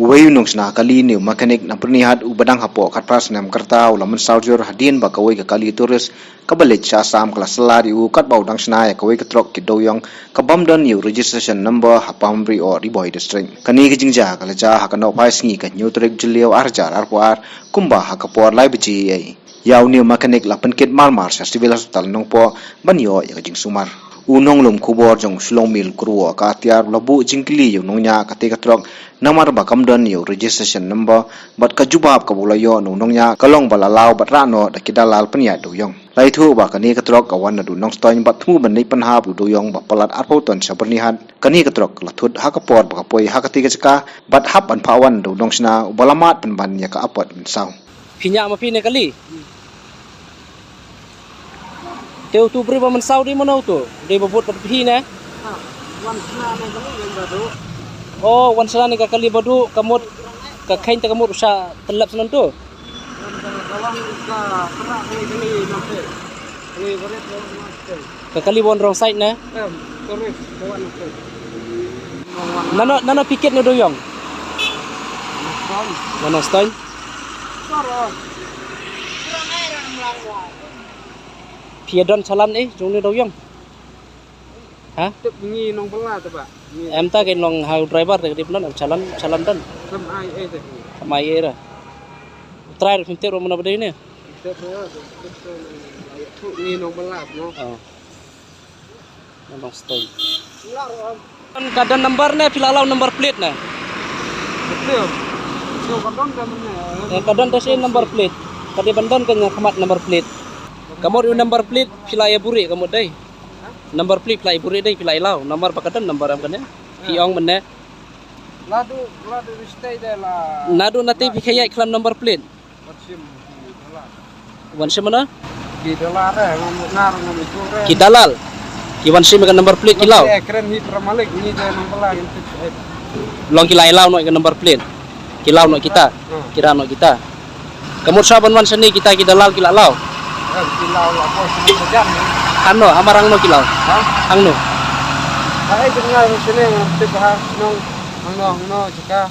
Uwayu nungsna kali ni mekanik na pernihat ubadang hapo katpras nam kerta ulaman saujur hadin ba kawai ka kali turis kabalit sa sam kelas selari u kat baudang snaya kawai ketrok kidoyong kabamdan yu registration number hapamri or riboy district kani kijingja kalaja hakano pais ngi ka nyutrik juliau arjar arpuar kumba hakapor lai biji ai yaw ni mekanik la penkit malmar sa civil hospital nongpo banyo ya jing sumar unong lum kubor jong sulong mil kruo ka tiar labu jingkli yu nongnya kate katrok namar bakam don yu registration number bat kajubab kabulayo nongnya kalong balalau bat rano dakidalal penya doyong laitu ba kani katrok kawan du nong stoin bat mu benai panhab doyong ba palat arpoton sabernihan kani katrok lathut hakapor bakapoi hakati keceka bat hap an pawan du nong sna balamat penban ya ka apot sau Pinyak ma pine kali. Teu tu beri paman sau di mana tu? Di babut perpi ne? Wan sana ni kami yang baru. Oh, wan sana ni kali badu kamut ka kain ta kamut usah telap senan tu. Kalau ka kerak ni nanti. Ni boleh nanti. Ka kali bon rong side ne? Terus kawan nanti. Nano pikir ni doyong. Nano stoin. Sorong. Piadon salan jong ni doyong. Ha? Tuk ni nong bela tu pak. Em ta cái lòng hào driver thì đi nó salan dan Sem ai tu. mai era. Try được pintu rumah apa ni? Tuk ni nong bela no. Oh. Nano stoin. Kadang number ne pilalau number plate ne. Betul. So kadang kan Kadang tu number plate. Kadi bandan kan kamat number plate. Kamu ru number plate pilai buri kamu dai. Number plate pilai buri dai pilai lau. Nomor pakatan number am kan ya. Piong mana? ladu stay dah lah. Nadu nanti pikaya iklan number plate. Macam Wan mana? di dolar ngamuk ngar ngamuk sore. Ki dalal. Ki wan sim kan number plate kilau. Keren hit ramalik ni dah nong bela gitu. Long kilai lau no number plate. Kilau no kita. Kira no kita. Kamu saban wan seni kita dalal kila lau. Kilau lah bos sejam. Ano amarang no kilau. Ang no. Hai dengar sini ngerti bahas nong jika